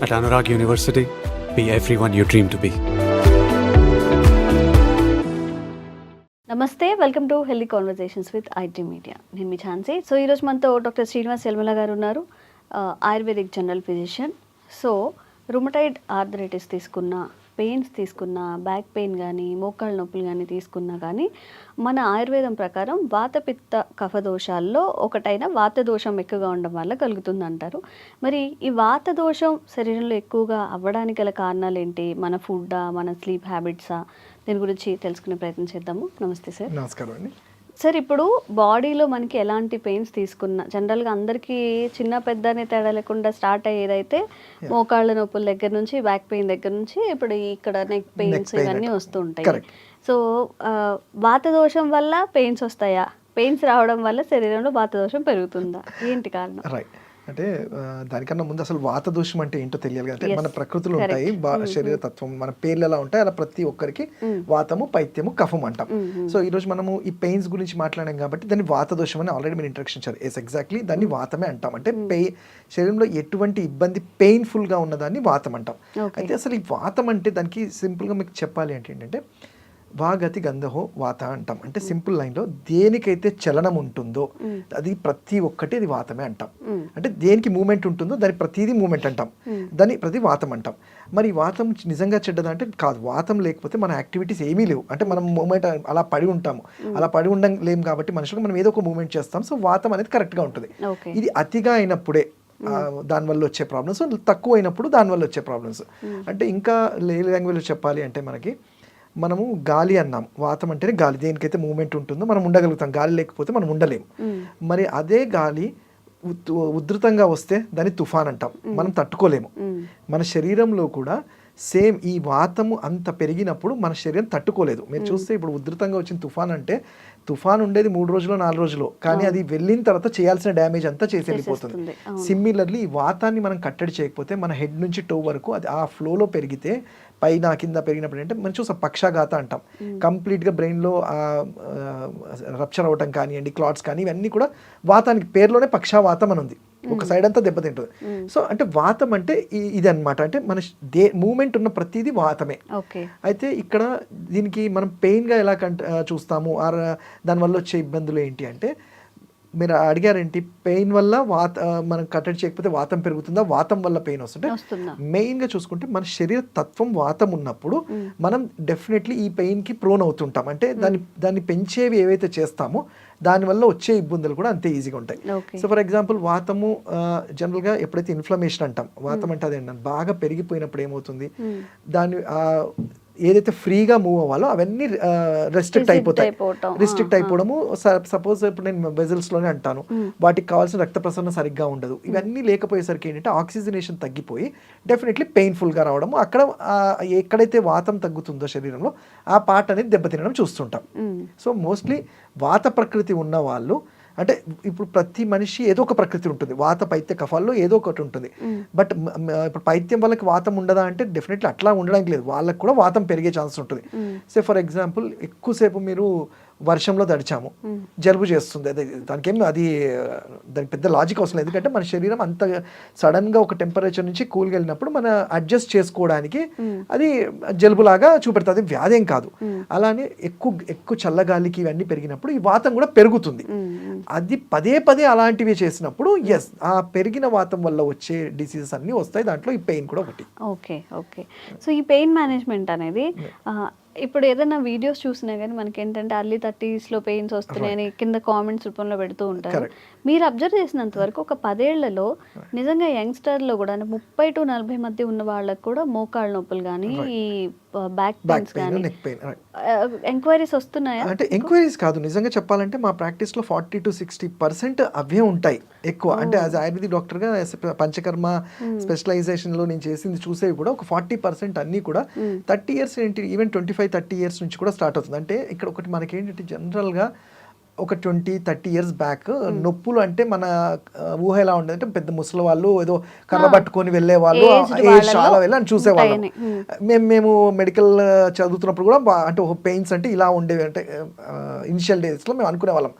At Anurag University, be everyone you dream to be. నమస్తే, welcome to healthy conversations with IT media. నేను మీ ఛాన్సీ. So ఈరోజు మనతో doctor Srinivas యల్మల గారు ఉన్నారు, ayurvedic general physician. So rheumatoid arthritis తీసుకున్న, pains తీసుకున్న, back pain కానీ మోకాళ్ళ నొప్పులు కానీ తీసుకున్నా కానీ మన ఆయుర్వేదం ప్రకారం వాతపిత్త కఫ దోషాల్లో ఒకటైన వాత దోషం ఎక్కువగా ఉండడం వల్ల కలుగుతుంది అంటారు. మరి ఈ వాత దోషం శరీరంలో ఎక్కువగా అవ్వడానికి గల కారణాలు ఏంటి? మన ఫుడ్డా, మన స్లీప్ హ్యాబిట్సా? దీని గురించి తెలుసుకునే ప్రయత్నం చేద్దాము. నమస్తే సార్. నమస్కారం అండి. సార్, ఇప్పుడు బాడీలో మనకి ఎలాంటి పెయిన్స్ తీసుకున్నా జనరల్గా అందరికీ చిన్న పెద్ద అనే తేడా లేకుండా స్టార్ట్ అయ్యేదైతే మోకాళ్ళ నొప్పుల దగ్గర నుంచి, బ్యాక్ పెయిన్ దగ్గర నుంచి ఇప్పుడు ఇక్కడ నెక్ పెయిన్స్ ఇవన్నీ వస్తూ ఉంటాయి. సో వాత దోషం వల్ల పెయిన్స్ వస్తాయా? పెయిన్స్ రావడం వల్ల శరీరంలో వాత దోషం పెరుగుతుందా? ఏంటి కారణం? రైట్. అంటే దానికన్నా ముందు అసలు వాత దోషం అంటే ఏంటో తెలియాలి. అంటే మన ప్రకృతిలో ఉంటాయి శరీర తత్వం, మన పేర్లు ఎలా ఉంటాయి అలా ప్రతి ఒక్కరికి వాతము, పైత్యము, కఫం అంటాం. సో ఈ రోజు మనము ఈ పెయిన్స్ గురించి మాట్లాడాం కాబట్టి దాన్ని వాత దోషం అని ఆల్రెడీ మీరు ఇంట్రడక్షన్ ఇచ్చారు. ఎగ్జాక్ట్లీ దాన్ని వాతమే అంటాం. అంటే శరీరంలో ఎటువంటి ఇబ్బంది పెయిన్ఫుల్ గా ఉన్నదాన్ని వాతం అంటాం. అయితే అసలు ఈ వాతం అంటే దానికి సింపుల్ గా మీకు చెప్పాలి అంటే ఏంటంటే వాగతి గంధహో వాత అంటాం. అంటే సింపుల్ లైన్లో దేనికైతే చలనం ఉంటుందో అది ప్రతి ఒక్కటి అది వాతమే అంటాం. అంటే దేనికి మూమెంట్ ఉంటుందో దాని ప్రతిదీ మూమెంట్ అంటాం, దాన్ని ప్రతి వాతం అంటాం. మరి వాతం నిజంగా చెడ్డదా అంటే కాదు. వాతం లేకపోతే మన యాక్టివిటీస్ ఏమీ లేవు. అంటే మనం మూమెంట్ అలా పడి ఉంటాము, అలా పడి ఉండలేము కాబట్టి మనుషులకు మనం ఏదో ఒక మూమెంట్ చేస్తాం. సో వాతం అనేది కరెక్ట్గా ఉంటుంది. ఇది అతిగా అయినప్పుడే దానివల్ల వచ్చే ప్రాబ్లమ్స్, తక్కువ అయినప్పుడు దానివల్ల వచ్చే ప్రాబ్లమ్స్. అంటే ఇంకా లాంగ్వేజ్లో చెప్పాలి అంటే మనము గాలి అన్నాం. వాతం అంటేనే గాలి, దేనికైతే మూమెంట్ ఉంటుందో మనం ఉండగలుగుతాం. గాలి లేకపోతే మనం ఉండలేము. మరి అదే గాలి ఉధృతంగా వస్తే దాన్ని తుఫాన్ అంటాం. మనం తట్టుకోలేము. మన శరీరంలో కూడా సేమ్ ఈ వాతము అంత పెరిగినప్పుడు మన శరీరం తట్టుకోలేదు. మీరు చూస్తే ఇప్పుడు ఉధృతంగా వచ్చిన తుఫాన్ అంటే తుఫాన్ ఉండేది 3 రోజులు 4 రోజులు, కానీ అది వెళ్ళిన తర్వాత చేయాల్సిన డ్యామేజ్ అంతా చేసి వెళ్ళిపోతుంది. సిమిలర్లీ ఈ వాతాన్ని మనం కట్టడి చేయకపోతే మన హెడ్ నుంచి టో వరకు అది ఆ ఫ్లోలో పెరిగితే పైన కింద పెరిగినప్పుడు అంటే మనం చూసాం పక్షాఘాత అంటాం. కంప్లీట్గా బ్రెయిన్లో రప్చర్ అవ్వటం కానివ్వండి, క్లాట్స్ కానీ ఇవన్నీ కూడా వాతానికి పేరులోనే పక్షావాతం అని ఉంది. ఒక సైడ్ అంతా దెబ్బతింటుంది. సో అంటే వాతం అంటే ఇది అనమాట. అంటే మన మూమెంట్ ఉన్న ప్రతిదీ వాతమే. అయితే ఇక్కడ దీనికి మనం పెయిన్గా ఎలా చూస్తాము, దానివల్ల వచ్చే ఇబ్బందులు ఏంటి అంటే మీరు అడిగారేంటి, పెయిన్ వల్ల మనం కట్టడి చేయకపోతే వాతం పెరుగుతుందా, వాతం వల్ల పెయిన్ వస్తుంటే మెయిన్గా చూసుకుంటే మన శరీర తత్వం వాతం ఉన్నప్పుడు మనం డెఫినెట్లీ ఈ పెయిన్కి ప్రోన్ అవుతుంటాం. అంటే దాన్ని పెంచేవి ఏవైతే చేస్తామో దానివల్ల వచ్చే ఇబ్బందులు కూడా అంతే ఈజీగా ఉంటాయి. సో ఫర్ ఎగ్జాంపుల్ వాతము జనరల్గా ఎప్పుడైతే ఇన్ఫ్లమేషన్ అంటాం, వాతం అంటే అదేంటంటే బాగా పెరిగిపోయినప్పుడు ఏమవుతుంది, దాన్ని ఏదైతే ఫ్రీగా మూవ్ అవ్వాలో అవన్నీ రెస్ట్రిక్ట్ అయిపోవడము. సపోజ్ ఇప్పుడు నేను వెజల్స్లోనే అంటాను, వాటికి కావాల్సిన రక్త ప్రసరణ సరిగ్గా ఉండదు. ఇవన్నీ లేకపోయేసరికి ఏంటంటే ఆక్సిజనేషన్ తగ్గిపోయి డెఫినెట్లీ పెయిన్ఫుల్గా రావడము. అక్కడ ఎక్కడైతే వాతం తగ్గుతుందో శరీరంలో ఆ పార్ట్ అనేది దెబ్బతినడం చూస్తుంటాం. సో మోస్ట్లీ వాత ప్రకృతి ఉన్న వాళ్ళు, అంటే ఇప్పుడు ప్రతి మనిషి ఏదో ఒక ప్రకృతి ఉంటుంది. వాత పైత్య కఫాల్లో ఏదో ఒకటి ఉంటుంది. బట్ ఇప్పుడు పైత్యం వాళ్ళకి వాతం ఉండదా అంటే డెఫినెట్లీ అట్లా ఉండడానికి లేదు. వాళ్ళకి కూడా వాతం పెరిగే ఛాన్స్ ఉంటుంది. సే ఫర్ ఎగ్జాంపుల్ ఎక్కువసేపు మీరు వర్షంలో తడిచాము, జలుబు చేస్తుంది. దానికి పెద్ద లాజిక్ అవసరం లేదు. ఎందుకంటే మన శరీరం అంత సడన్గా ఒక టెంపరేచర్ నుంచి కూల్గా వెళ్ళినప్పుడు మన అడ్జస్ట్ చేసుకోవడానికి అది జలుబులాగా చూపెడుతుంది, వ్యాధి ఏం కాదు. అలానే ఎక్కువ చల్లగాలికి ఇవన్నీ పెరిగినప్పుడు ఈ వాతం కూడా పెరుగుతుంది. అది పదే పదే అలాంటివి చేసినప్పుడు ఎస్ ఆ పెరిగిన వాతం వల్ల వచ్చే డిసీజెస్ అన్నీ వస్తాయి. దాంట్లో ఈ పెయిన్ కూడా ఒకటి. ఓకే. సో ఈ పెయిన్ మేనేజ్మెంట్ అనేది ఇప్పుడు ఏదైనా వీడియోస్ చూసినా కానీ మనకి ఏంటంటే అర్లీ 30s పెయిన్స్ వస్తున్నాయని కింద కామెంట్స్ రూపంలో పెడుతూ ఉంటారు. మీరు అబ్జర్వ్ చేసినంత వరకు ఒక 10 ఏళ్లలో నిజంగా యంగ్స్టర్లో కూడా 30 to 40 మధ్య ఉన్న వాళ్ళకి కూడా మోకాళ్ళ నొప్పులు కానీ, ఈ బ్యాక్ పెయిన్స్ కానీ ఎంక్వైరీస్ వస్తున్నాయా? అంటే ఎంక్వైరీస్ కాదు, నిజంగా చెప్పాలంటే మా ప్రాక్టీస్లో 40 to 60% అవే ఉంటాయి ఎక్కువ. అంటే యాజ్ ఆయుర్వేదిక్ డాక్టర్గా పంచకర్మ స్పెషలైజేషన్లో నేను చేసింది చూసేవి కూడా ఒక 40% అన్నీ కూడా 30 years ఏంటి, ఈవెన్ 25-30 years నుంచి కూడా స్టార్ట్ అవుతుంది. అంటే ఇక్కడ ఒకటి మనకి ఏంటంటే జనరల్గా ఒక 20-30 ఇయర్స్ బ్యాక్ నొప్పులు అంటే మన ఊహ ఎలా ఉండేది అంటే పెద్ద ముసలి వాళ్ళు ఏదో కర్ర పట్టుకొని వెళ్ళే వాళ్ళు ఏజ్ చాలా వెళ్ళని చూసేవాళ్ళం. మేము మెడికల్ చదువుతున్నప్పుడు కూడా అంటే పెయిన్స్ అంటే ఇలా ఉండేవి. అంటే ఇనిషియల్ డేస్లో మేము అనుకునే వాళ్ళం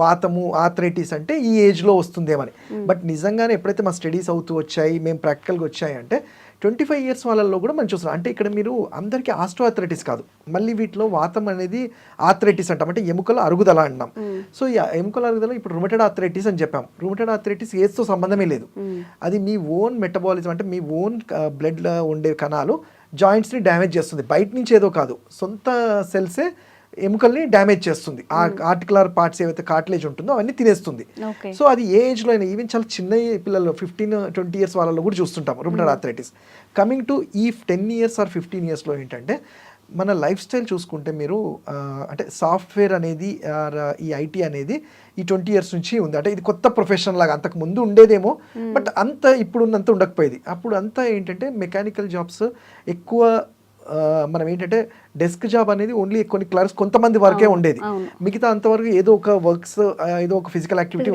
వాతము ఆర్థరైటిస్ అంటే ఈ ఏజ్లో వస్తుందేమని. బట్ నిజంగానే ఎప్పుడైతే మా స్టడీస్ అవుతూ వచ్చాయి, మేము ప్రాక్టికల్గా వచ్చాయి అంటే 25 ఇయర్స్ వాళ్ళల్లో కూడా మనం చూస్తున్నాం. అంటే ఇక్కడ మీరు అందరికీ ఆస్ట్రోఆర్థరైటిస్ కాదు, మళ్ళీ వీటిలో వాతం అనేది ఆర్థరైటిస్ అంటాం, అంటే ఎముకల అరుగుదల అంటాం. సో ఈ ఎముకల అరుగుదల ఇప్పుడు రుమటెడ్ ఆర్థరైటిస్ అని చెప్పాం. రుమటెడ్ ఆర్థరైటిస్ ఏజ్తో సంబంధమే లేదు, అది మీ ఓన్ మెటబాలిజం అంటే మీ ఓన్ బ్లడ్లో ఉండే కణాలు జాయింట్స్ని డ్యామేజ్ చేస్తుంది. బయట నుంచి ఏదో కాదు, సొంత సెల్సే ఎముకల్ని డ్యామేజ్ చేస్తుంది. ఆ ఆర్టికులర్ పార్ట్స్ ఏవైతే కార్టిలేజ్ ఉంటుందో అవన్నీ తినేస్తుంది. సో అది ఏ ఏజ్లో అయినా, ఈవెన్ చాలా చిన్న పిల్లలు 15-20 ఇయర్స్ వాళ్ళలో కూడా చూస్తుంటాం రుమటెడ్ ఆర్థరైటిస్. కమింగ్ టు ఈ 10 ఇయర్స్ ఆర్ 15 ఇయర్స్లో ఏంటంటే మన లైఫ్ స్టైల్ చూసుకుంటే మీరు అంటే సాఫ్ట్వేర్ అనేది ఈ ఐటీ అనేది ఈ 20 ఇయర్స్ నుంచి ఉంది. అంటే ఇది కొత్త ప్రొఫెషన్ లాగా, అంతకు ముందు ఉండేదేమో బట్ అంత ఇప్పుడున్నంత ఉండకపోయేది. అప్పుడు అంతా ఏంటంటే మెకానికల్ జాబ్స్ ఎక్కువ. మనం ఏంటంటే డెస్క్ జాబ్ అనేది ఓన్లీ కొన్ని క్లర్క్స్ కొంతమంది వరకే ఉండేది, మిగతా అంతవరకు ఏదో ఒక వర్క్స్ ఏదో ఒక ఫిజికల్ యాక్టివిటీ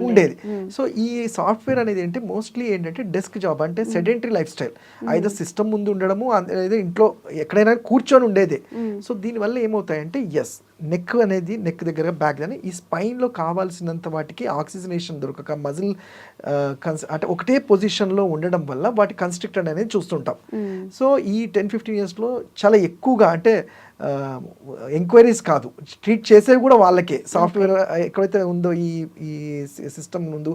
ఉండేది. సో ఈ సాఫ్ట్వేర్ అనేది ఏంటి మోస్ట్లీ ఏంటంటే డెస్క్ జాబ్ అంటే సెడెంటరీ లైఫ్ స్టైల్, అయితే సిస్టమ్ ముందు ఉండడము లేదా ఇంట్లో ఎక్కడైనా కూర్చొని ఉండేదే. సో దీనివల్ల ఏమవుతాయంటే నెక్ అనేది నెక్ దగ్గర బ్యాక్ అని ఈ స్పైన్లో కావాల్సినంత వాటికి ఆక్సిజనేషన్ దొరకక మజిల్ అంటే ఒకటే పొజిషన్లో ఉండడం వల్ల వాటి కన్స్ట్రిక్టెడ్ అనేది చూస్తుంటాం. సో ఈ 10-15 ఇయర్స్లో చాలా ఎక్కువగా అంటే ఎంక్వైరీస్ కాదు, ట్రీట్ చేసేవి కూడా వాళ్ళకే. సాఫ్ట్వేర్ ఎక్కడైతే ఉందో ఈ సిస్టమ్ ముందు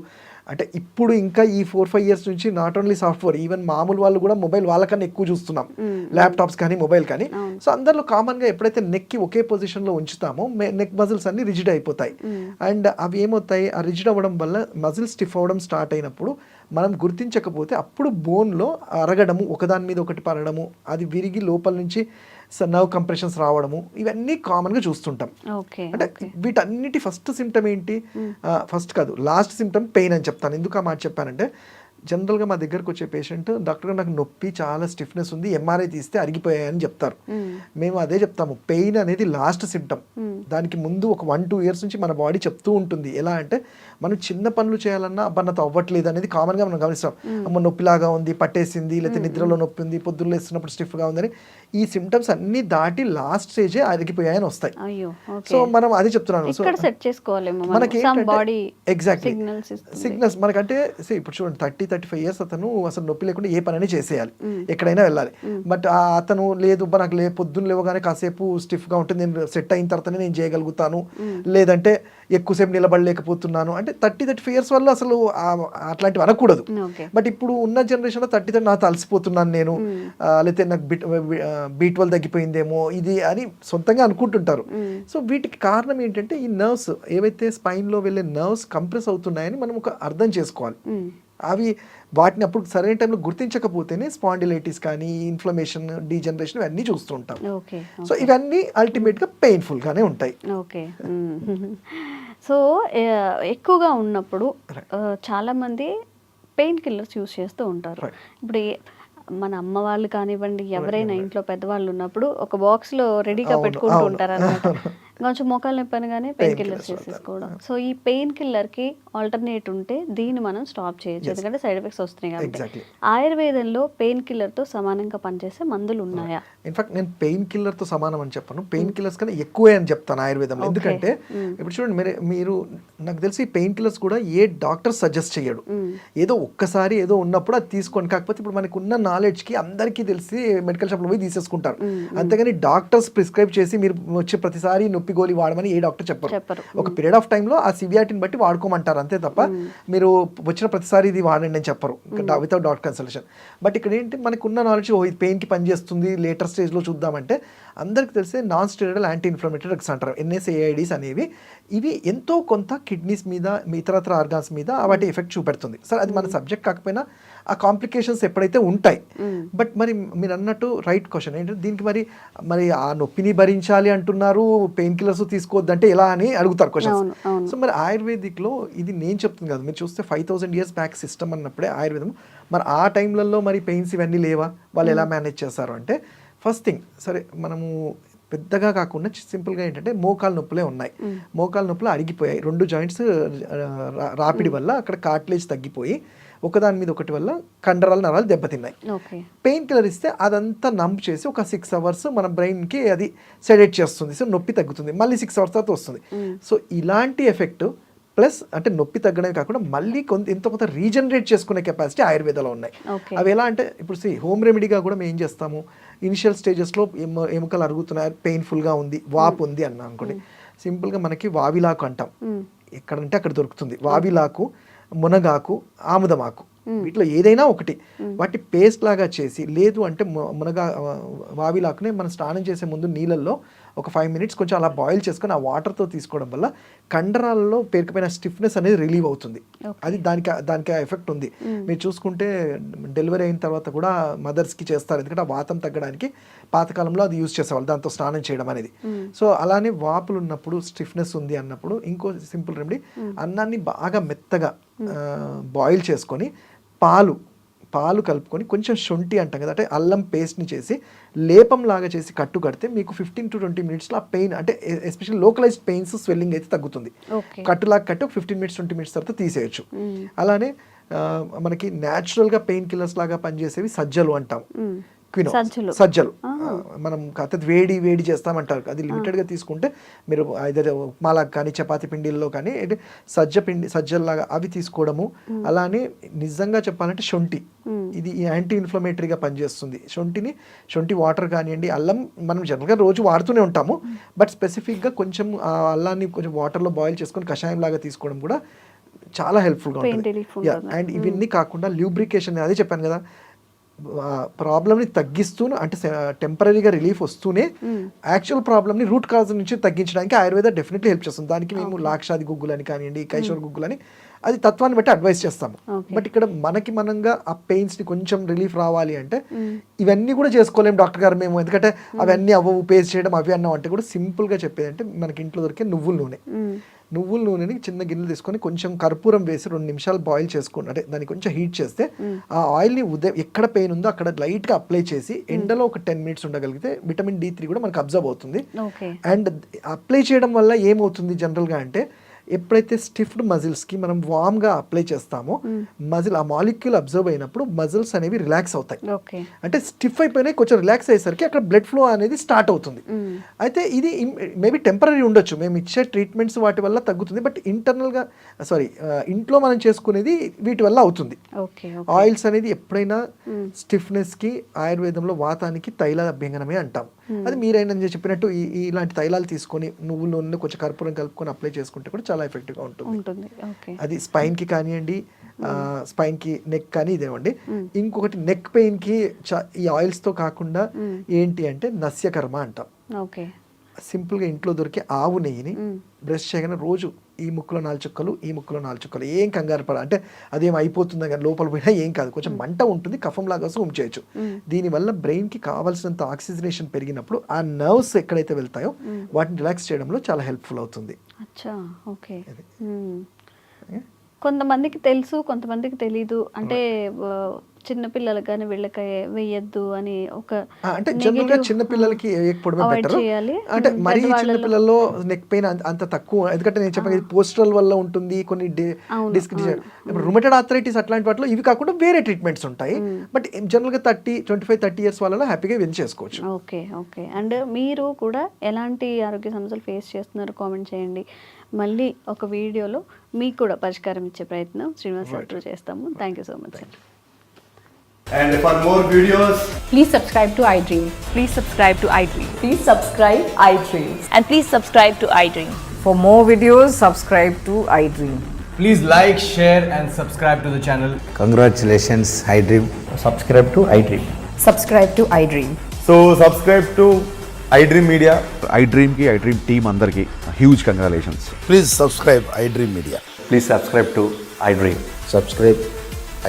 అంటే ఇప్పుడు ఇంకా ఈ 4-5 ఇయర్స్ నుంచి నాట్ ఓన్లీ సాఫ్ట్వేర్, ఈవెన్ మామూలు వాళ్ళు కూడా మొబైల్ వాళ్ళకన్నా ఎక్కువ చూస్తున్నాం, ల్యాప్టాప్స్ కానీ మొబైల్ కానీ. సో అందరిలో కామన్గా ఎప్పుడైతే నెక్కి ఒకే పొజిషన్లో ఉంచుతామో నెక్ మజిల్స్ అన్ని రిజిడ్ అయిపోతాయి. అండ్ అవి ఏమవుతాయి, ఆ రిజిడ్ అవ్వడం వల్ల మజిల్ స్టిఫ్ అవ్వడం స్టార్ట్ అయినప్పుడు మనం గుర్తించకపోతే అప్పుడు బోన్లో అరగడము, ఒకదాని మీద ఒకటి పడడము, అది విరిగి లోపల నుంచి నర్వ్ కంప్రెషన్స్ రావడము, ఇవన్నీ కామన్గా చూస్తుంటాం. అంటే వీటన్నిటి ఫస్ట్ సిమ్టమ్ ఏంటి, ఫస్ట్ కాదు లాస్ట్ సిమ్టమ్ పెయిన్ అని చెప్తాను. ఎందుకు ఆ మాట చెప్పానంటే జనరల్గా మా దగ్గరకు వచ్చే పేషెంట్ డాక్టర్ గారు నాకు నొప్పి చాలా స్టిఫ్నెస్ ఉంది, ఎంఆర్ఐ తీస్తే అరిగిపోయాయని చెప్తారు. మేము అదే చెప్తాము, పెయిన్ అనేది లాస్ట్ సిమ్టమ్. దానికి ముందు ఒక 1-2 ఇయర్స్ నుంచి మన బాడీ చెప్తూ ఉంటుంది. ఎలా అంటే మనం చిన్న పనులు చేయాలన్నా అబ్బన్నతో అవ్వట్లేదు అనేది కామన్గా మనం గమనిస్తాం. అమ్మ నొప్పిలాగా ఉంది, పట్టేసింది, లేకపోతే నిద్రలో నొప్పి ఉంది, పొద్దున్న లేస్తున్నప్పుడు స్టిఫ్గా ఉందని ఈ సిమ్టమ్స్ అన్ని దాటి లాస్ట్ స్టేజే అరిగిపోయాయని వస్తాయి. సో మనం అది చెప్తున్నాను. సో మనకి ఎగ్జాక్ట్లీ సిగ్నల్స్ మనకంటే ఇప్పుడు చూడండి 30-35 ఇయర్స్ అతను అసలు నొప్పి లేకుండా ఏ పని చేసేయాలి, ఎక్కడైనా వెళ్ళాలి. బట్ అతను లేదు నాకు పొద్దున్న లేవగానే కాసేపు స్టిఫ్గా ఉంటుంది, నేను సెట్ అయిన తర్వాతనే నేను చేయగలుగుతాను, లేదంటే ఎక్కువసేపు నిలబడలేకపోతున్నాను అంటే 30-35 ఇయర్స్ వల్ల అసలు అట్లాంటివి అనకూడదు. బట్ ఇప్పుడు ఉన్న జనరేషన్లో 30 నాకు అలసిపోతున్నాను నేను, లేకపోతే నాకు B12 తగ్గిపోయిందేమో ఇది అని సొంతంగా అనుకుంటుంటారు. సో వీటికి కారణం ఏంటంటే ఈ నర్వ్స్ ఏవైతే స్పైన్లో వెళ్ళే నర్వ్స్ కంప్రెస్ అవుతున్నాయని మనం ఒక అర్థం చేసుకోవాలి. అవి వాటిని అప్పుడు సరైన టైంలో గుర్తించకపోతేనే స్పాండిలైటిస్ కానీ ఇన్ఫ్లమేషన్, డీజనరేషన్ ఇవన్నీ చూస్తూ ఉంటాం. సో ఇవన్నీ అల్టిమేట్గా పెయిన్ఫుల్గానే ఉంటాయి. ఓకే. సో ఎక్కువగా ఉన్నప్పుడు చాలామంది పెయిన్ కిల్లర్స్ యూస్ చేస్తూ ఉంటారు. ఇప్పుడు మన అమ్మ వాళ్ళు కానివ్వండి, ఎవరైనా ఇంట్లో పెద్దవాళ్ళు ఉన్నప్పుడు ఒక బాక్స్లో రెడీగా పెట్టుకుంటూ ఉంటారు అనమాట. కొంచెం మోకాలు నొప్పి అనగానే పెయిన్ కిల్లర్స్ చేసేసుకోవడం. సో ఈ పెయిన్ కిల్లర్కి ఆల్టర్నేట్ ఉంటే దీన్ని మనం స్టాప్ చేయొచ్చు, ఎందుకంటే సైడ్ ఎఫెక్ట్స్ వస్తున్నాయి కాబట్టి. ఆయుర్వేదంలో పెయిన్ కిల్లర్తో సమానంగా పనిచేసే మందులు ఉన్నాయా? ఇన్ఫాక్ట్ నేను పెయిన్ కిల్లర్తో సమానం అని చెప్పను, పెయిన్ కిల్లర్స్ కన్నా ఎక్కువే అని చెప్తాను ఆయుర్వేదంలో. ఎందుకంటే ఇప్పుడు చూడండి మీరు నాకు తెలిసి పెయిన్ కిల్లర్స్ కూడా ఏ డాక్టర్ సజెస్ట్ చేయడు, ఏదో ఒక్కసారి ఏదో ఉన్నప్పుడు అది తీసుకోండి. కాకపోతే ఇప్పుడు మనకు ఉన్న నాలెడ్జ్కి అందరికీ తెలిసి మెడికల్ షాప్లో పోయి తీసేసుకుంటారు. అంతేగాని డాక్టర్స్ ప్రిస్క్రైబ్ చేసి మీరు వచ్చే ప్రతిసారి నొప్పి గోళీ వాడమని ఏ డాక్టర్ చెప్పరు. ఒక పీరియడ్ ఆఫ్ టైంలో ఆ సివియారిటీని బట్టి వాడుకోమంటారు అంతే తప్ప మీరు వచ్చిన ప్రతిసారి ఇది వాడండి అని చెప్పరు వితౌట్ డాక్టర్ కన్సల్టేషన్. బట్ ఇక్కడ ఏంటి మనకున్న నాలెడ్జ్ ఇది పెయిన్కి పనిచేస్తుంది, లేటర్ స్టేజ్లో చూద్దామంటే అందరికి తెలిసే non steroidal anti inflammatory drugs అంటారు, NSAIDs అనేవి. ఇవి ఎంతో కొంత కిడ్నీస్ మీద ఇతరత్ర ఆర్గాన్స్ మీద వాటి ఎఫెక్ట్ చూపెడుతుంది. సరే అది మన సబ్జెక్ట్ కాకపోయినా ఆ కాంప్లికేషన్స్ ఎప్పుడైతే ఉంటాయి. బట్ మరి మీరు అన్నట్టు రైట్ క్వశ్చన్ ఏంటంటే దీనికి మరి ఆ నొప్పిని భరించాలి అంటున్నారు, పెయిన్ కిల్లర్స్ తీసుకోవద్దంటే ఎలా అని అడుగుతారు క్వశ్చన్స్. సో మరి ఆయుర్వేదిక్లో ఇది నేను చెప్తుంది కదా, మీరు చూస్తే 5000 years బ్యాక్ సిస్టమ్ అన్నప్పుడే ఆయుర్వేదం మరి ఆ టైంలలో మరి పెయిన్స్ ఇవన్నీ లేవా, వాళ్ళు ఎలా మేనేజ్ చేస్తారు అంటే ఫస్ట్ థింగ్ సరే మనము పెద్దగా కాకుండా సింపుల్గా ఏంటంటే మోకాలు నొప్పులే ఉన్నాయి, మోకాలు నొప్పులు అరిగిపోయాయి, 2 జాయింట్స్ రాపిడి వల్ల అక్కడ కార్టిలేజ్ తగ్గిపోయి ఒకదాని మీద ఒకటి వల్ల కండరాల నరాలు దెబ్బతిన్నాయి. పెయిన్ కిల్లర్ ఇస్తే అదంతా నంబ్ చేసి ఒక 6 hours మన బ్రెయిన్కి అది సెడేట్ చేస్తుంది, సో నొప్పి తగ్గుతుంది, మళ్ళీ 6 hours తర్వాత వస్తుంది. సో ఇలాంటి ఎఫెక్ట్ ప్లస్ అంటే నొప్పి తగ్గడమే కాకుండా మళ్ళీ ఎంతో కొంత రీజనరేట్ చేసుకునే కెపాసిటీ ఆయుర్వేదంలో ఉన్నాయి. అవి ఎలా అంటే ఇప్పుడు హోమ్ రెమెడీగా కూడా మేము ఏం చేస్తాము, ఇనిషియల్ స్టేజెస్లో ఎముకలు అరుగుతున్నాయి, పెయిన్ఫుల్గా ఉంది, వాపు ఉంది అన్నా అనుకోండి, సింపుల్గా మనకి వావిలాకు అంటాం, ఎక్కడంటే అక్కడ దొరుకుతుంది. వావిలాకు, మునగాకు, ఆముదమాకు, వీటిలో ఏదైనా ఒకటి వాటి పేస్ట్ లాగా చేసి, లేదు అంటే వావిలాకునే మనం స్నానం చేసే ముందు నీళ్ళల్లో ఒక 5 minutes కొంచెం అలా బాయిల్ చేసుకొని ఆ వాటర్తో తీసుకోవడం వల్ల కండరాలలో పేరుకుపోయిన స్టిఫ్నెస్ అనేది రిలీవ్ అవుతుంది. అది దానికి ఎఫెక్ట్ ఉంది. మీరు చూసుకుంటే డెలివరీ అయిన తర్వాత కూడా మదర్స్కి చేస్తారు, ఎందుకంటే ఆ వాతం తగ్గడానికి పాతకాలంలో అది యూజ్ చేసేవాళ్ళు, దాంతో స్నానం చేయడం అనేది. సో అలానే వాపులు ఉన్నప్పుడు, స్టిఫ్నెస్ ఉంది అన్నప్పుడు ఇంకో సింపుల్ రెమెడీ, అన్నాన్ని బాగా మెత్తగా బాయిల్ చేసుకొని పాలు కలుపుకొని కొంచెం శొంఠి అంటాం కదా, అంటే అల్లం పేస్ట్ని చేసి లేపం లాగా చేసి కట్టు కడితే మీకు 15 to 20 minutesలో ఆ పెయిన్, అంటే ఎస్పెషల్లీ లోకలైజ్డ్ పెయిన్స్, స్వెల్లింగ్ అయితే తగ్గుతుంది. కట్టులాగా కట్టి ఒక 15 minutes 20 minutes తర్వాత తీసేయచ్చు. అలానే మనకి న్యాచురల్గా పెయిన్ కిల్లర్స్ లాగా పనిచేసేవి సజ్జలు అంటాం, సజ్జలు మనం కాకపోతే వేడి చేస్తామంటారు, అది లిమిటెడ్గా తీసుకుంటే మీరు ఐదర్ ఉప్మాలాగా కానీ చపాతి పిండిల్లో కానీ సజ్జల్లాగా అవి తీసుకోవడము. అలానే నిజంగా చెప్పాలంటే శొంఠి, ఇది యాంటీ ఇన్ఫ్లమేటరీగా పనిచేస్తుంది. శొంఠి వాటర్ కానివ్వండి, అల్లం మనం జనరల్గా రోజు వాడుతూనే ఉంటాము, బట్ స్పెసిఫిక్గా కొంచెం ఆ అల్లాన్ని కొంచెం వాటర్లో బాయిల్ చేసుకొని కషాయం లాగా తీసుకోవడం కూడా చాలా హెల్ప్ఫుల్గా ఉంటుంది. అండ్ ఇవన్నీ కాకుండా ల్యూబ్రికేషన్, అదే చెప్పాను కదా, ప్రాబ్లమ్ని తగ్గిస్తూ అంటే టెంపరీగా రిలీఫ్ వస్తూనే యాక్చువల్ ప్రాబ్లమ్ని రూట్ కాజ్ నుంచి తగ్గించడానికి ఆయుర్వేద డెఫినెట్లీ హెల్ప్ చేస్తుంది. దానికి మేము లాక్షాది గుగ్గులని కానివ్వండి, కైశోర్ గుగ్గులని, అది తత్వాన్ని బట్టి అడ్వైస్ చేస్తాము. బట్ ఇక్కడ మనంగా ఆ పెయిన్స్ని కొంచెం రిలీఫ్ రావాలి అంటే ఇవన్నీ కూడా చేసుకోలేము డాక్టర్ గారు మేము, ఎందుకంటే అవన్నీ అవ్వవు, పేస్ట్ చేయడం అవి అన్నాం అంటే కూడా సింపుల్గా చెప్పేది అంటే మనకి ఇంట్లో దొరికే నువ్వుల నూనెని చిన్న గిన్నెలు తీసుకొని కొంచెం కర్పూరం వేసి 2 నిమిషాలు బాయిల్ చేసుకోండి, అంటే దాన్ని కొంచెం హీట్ చేస్తే ఆ ఆయిల్ని ఎక్కడ పెయిన్ ఉందో అక్కడ లైట్గా అప్లై చేసి ఎండలో ఒక 10 minutes ఉండగలిగితే విటమిన్ D3 కూడా మనకు అబ్జర్వ్ అవుతుంది. అండ్ అప్లై చేయడం వల్ల ఏమవుతుంది జనరల్గా అంటే, ఎప్పుడైతే స్టిఫ్డ్ మజిల్స్కి మనం వామ్గా అప్లై చేస్తామో ఆ మాలిక్యూల్ అబ్జర్వ్ అయినప్పుడు మజిల్స్ అనేవి రిలాక్స్ అవుతాయి. అంటే స్టిఫ్ అయిపోయినాయి, కొంచెం రిలాక్స్ అయ్యేసరికి అక్కడ బ్లడ్ ఫ్లో అనేది స్టార్ట్ అవుతుంది. అయితే ఇది మేబీ టెంపరీ ఉండొచ్చు, మేము ఇచ్చే ట్రీట్మెంట్స్ వాటి వల్ల తగ్గుతుంది, బట్ ఇంట్లో మనం చేసుకునేది వీటి వల్ల అవుతుంది. ఆయిల్స్ అనేది ఎప్పుడైనా స్టిఫ్నెస్కి ఆయుర్వేదంలో వాతానికి తైల అభ్యంగనమే అంటాం. అది మీరైనా చెప్పినట్టు ఇలాంటి తైలాలు తీసుకొని నువ్వుల నూనె కొంచెం కర్పూరం కలుపుకొని అప్లై చేసుకుంటే కూడా చాలా ఎఫెక్టివ్గా ఉంటుంది. అది స్పైన్కి కానివ్వండి, స్పైన్కి, నెక్ కానీ ఇదేమండి. ఇంకొకటి నెక్ పెయిన్కి ఈ ఆయిల్స్తో కాకుండా ఏంటి అంటే నస్యకర్మ అంటాం. సింపుల్గా ఇంట్లో దొరికే ఆవు నెయ్యిని బ్రష్ చేయగానే రోజు ఈ ముక్కులో 4 చుక్కలు, ఈ ముక్కులో 4 చుక్కలు, ఏం కంగారు పడ, అంటే అదేం అయిపోతుందా కానీ లోపల పోయినా ఏం కాదు, కొంచెం మంట ఉంటుంది, కఫం లాగా చేయొచ్చు. దీనివల్ల బ్రెయిన్కి కావాల్సినంత ఆక్సిజనేషన్ పెరిగినప్పుడు ఆ నర్వ్స్ ఎక్కడైతే వెళ్తాయో వాటిని రిలాక్స్ చేయడంలో చాలా హెల్ప్ఫుల్ అవుతుంది. కొంతమందికి తెలుసు, కొంతమందికి తెలీదు, అంటే చిన్నపిల్లలకు కానీ వీళ్ళకి వేయద్దు అని ఒక, అంటే జనరల్గా చిన్నపిల్లలకి వేయకపోవడమే బెటర్. అంటే మరీ చిన్నపిల్లల్లో నెక్ పెయిన్ అంత తక్కువ, ఎందుకంటే నేను చెప్పాను పోస్టరల్ వల్ల ఉంటుంది, కొన్ని డిస్క్ రుమటెడ్ ఆర్థరైటిస్ అట్లాంటి వాటిలో ఇవి కాకుండా వేరే ట్రీట్మెంట్స్ ఉంటాయి. బట్ జనరల్గా 25-30 years వాళ్ళలో హ్యాపీగా విన్ చేసుకోవచ్చు. ఓకే. అండ్ మీరు కూడా ఎలాంటి ఆరోగ్య సమస్యలు ఫేస్ చేస్తున్నారో కామెంట్ చేయండి. మళ్ళీ ఒక వీడియోలో మీకు కూడా పరిష్కారం ఇచ్చే ప్రయత్నం శ్రీనివాస్ సార్ చేస్తాము. Thank you so much sir. And for more videos, please subscribe to iDream. Please subscribe to iDream. Please subscribe iDream. And please subscribe to iDream. For more videos, subscribe to iDream. please like, share and subscribe to the channel. Congratulations, iDream. Subscribe to iDream. Subscribe to iDream. So subscribe to iDream Media. iDream ki iDream team andarki huge congratulations. Please subscribe iDream Media. Please subscribe to iDream. Subscribe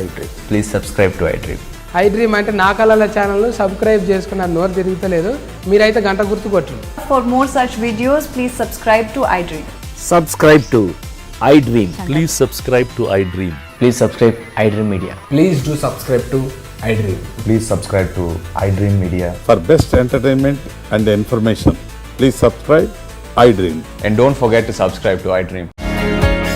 iDream. Please subscribe to iDream. iDream అంటే నా కళల channel subscribe చేసుకున్న నోరు తిరుగుతలేదు, మీరైతే గంట గుర్తు కొట్టండి. For more such videos, please subscribe to iDream. Subscribe to iDream. Please subscribe to iDream. Please subscribe iDream Media. Please do subscribe to iDream. Please subscribe to iDream Media. For best entertainment and information, Please subscribe iDream. And don't forget to subscribe to iDream.